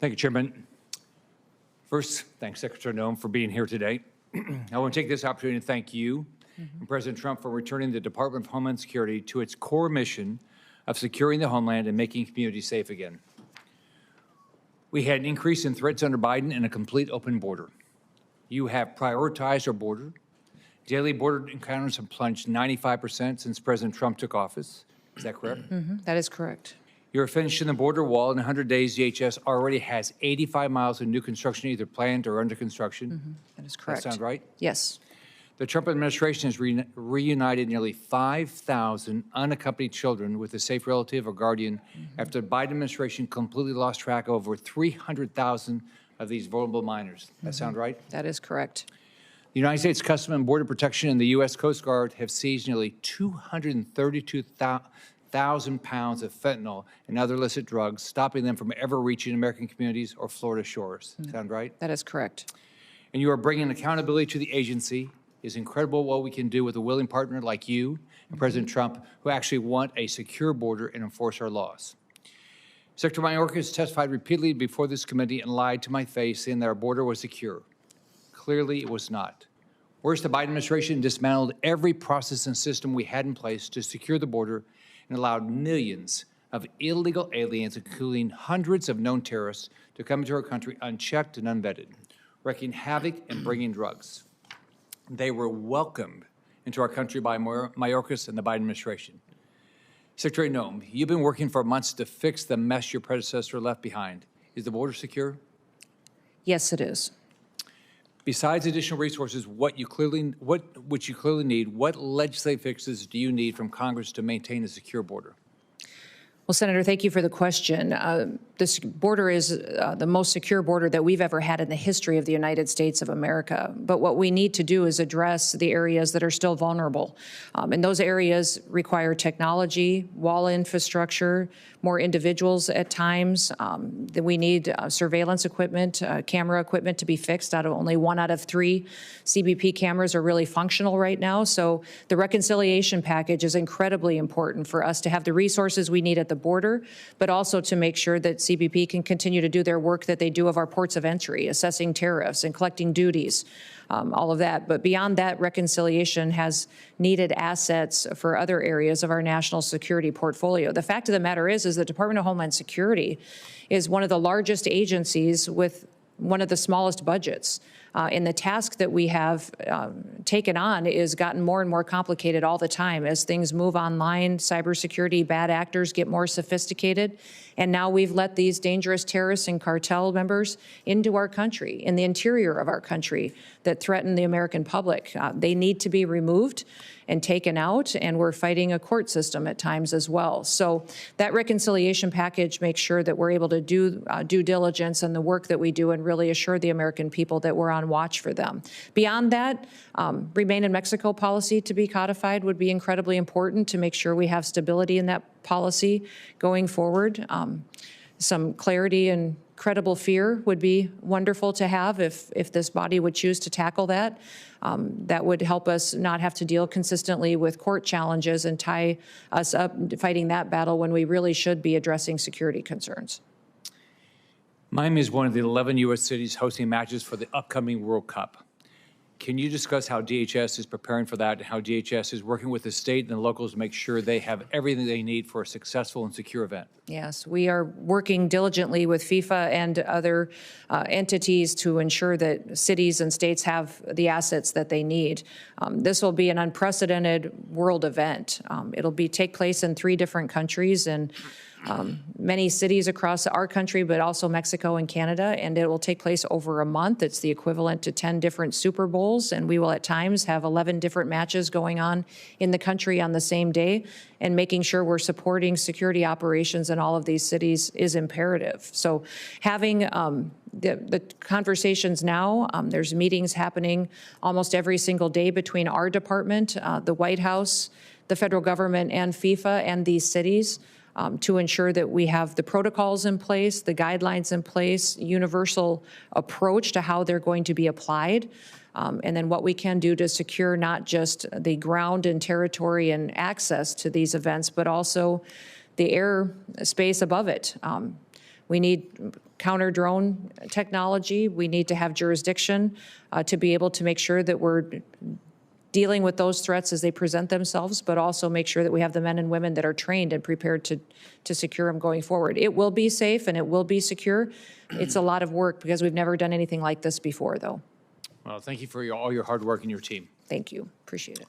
Thank you, Chairman. First, thanks, Secretary Noem, for being here today. I want to take this opportunity to thank you and President Trump for returning the Department of Homeland Security to its core mission of securing the homeland and making communities safe again. We had an increase in threats under Biden and a complete open border. You have prioritized our border. Daily border encounters have plunged 95% since President Trump took office. Is that correct? That is correct. You're finishing the border wall. In 100 days, DHS already has 85 miles of new construction either planned or under construction. That is correct. That sound right? Yes. The Trump administration has reunited nearly 5,000 unaccompanied children with a safe relative or guardian after the Biden administration completely lost track of over 300,000 of these vulnerable minors. That sound right? That is correct. The United States Customs and Border Protection and the U.S. Coast Guard have seized nearly 232,000 pounds of fentanyl and other illicit drugs, stopping them from ever reaching American communities or Florida shores. Sound right? That is correct. And you are bringing accountability to the agency. It's incredible what we can do with a willing partner like you and President Trump, who actually want a secure border and enforce our laws. Secretary Mayorkas testified repeatedly before this committee and lied to my face, saying that our border was secure. Clearly, it was not. Worse, the Biden administration dismantled every process and system we had in place to secure the border and allowed millions of illegal aliens, including hundreds of known terrorists, to come into our country unchecked and unvetted, wreaking havoc and bringing drugs. They were welcomed into our country by Mayorkas and the Biden administration. Secretary Noem, you've been working for months to fix the mess your predecessor left behind. Is the border secure? Yes, it is. Besides additional resources, which you clearly need, what legislative fixes do you need from Congress to maintain a secure border? Well, Senator, thank you for the question. This border is the most secure border that we've ever had in the history of the United States of America. But what we need to do is address the areas that are still vulnerable. And those areas require technology, wall infrastructure, more individuals at times. We need surveillance equipment, camera equipment to be fixed. Only 1 out of 3 CBP cameras are really functional right now. So the reconciliation package is incredibly important for us to have the resources we need at the border, but also to make sure that CBP can continue to do their work that they do of our ports of entry, assessing tariffs and collecting duties, all of that. But beyond that, reconciliation has needed assets for other areas of our national security portfolio. The fact of the matter is the Department of Homeland Security is one of the largest agencies with one of the smallest budgets. And the task that we have taken on is gotten more and more complicated all the time as things move online, cybersecurity, bad actors get more sophisticated. And now we've let these dangerous terrorists and cartel members into our country, in the interior of our country, that threaten the American public. They need to be removed and taken out, and we're fighting a court system at times as well. So that reconciliation package makes sure that we're able to do due diligence and the work that we do and really assure the American people that we're on watch for them. Beyond that, Remain in Mexico policy to be codified would be incredibly important to make sure we have stability in that policy going forward. Some clarity and credible fear would be wonderful to have if this body would choose to tackle that. That would help us not have to deal consistently with court challenges and tie us up fighting that battle when we really should be addressing security concerns. Miami is one of the 11 U.S. cities hosting matches for the upcoming World Cup. Can you discuss how DHS is preparing for that and how DHS is working with the state and the locals to make sure they have everything they need for a successful and secure event? Yes, we are working diligently with FIFA and other entities to ensure that cities and states have the assets that they need. This will be an unprecedented world event. It'll take place in 3 different countries and many cities across our country, but also Mexico and Canada, and it will take place over a month. It's the equivalent to 10 different Super Bowls, and we will at times have 11 different matches going on in the country on the same day, and making sure we're supporting security operations in all of these cities is imperative. So having the conversations now, there's meetings happening almost every single day between our department, the White House, the federal government, and FIFA and these cities, to ensure that we have the protocols in place, the guidelines in place, universal approach to how they're going to be applied, and then what we can do to secure not just the ground and territory and access to these events, but also the air space above it. We need counter drone technology. We need to have jurisdiction to be able to make sure that we're dealing with those threats as they present themselves, but also make sure that we have the men and women that are trained and prepared to secure them going forward. It will be safe and it will be secure. It's a lot of work because we've never done anything like this before, though. Well, thank you for all your hard work and your team. Thank you. Appreciate it.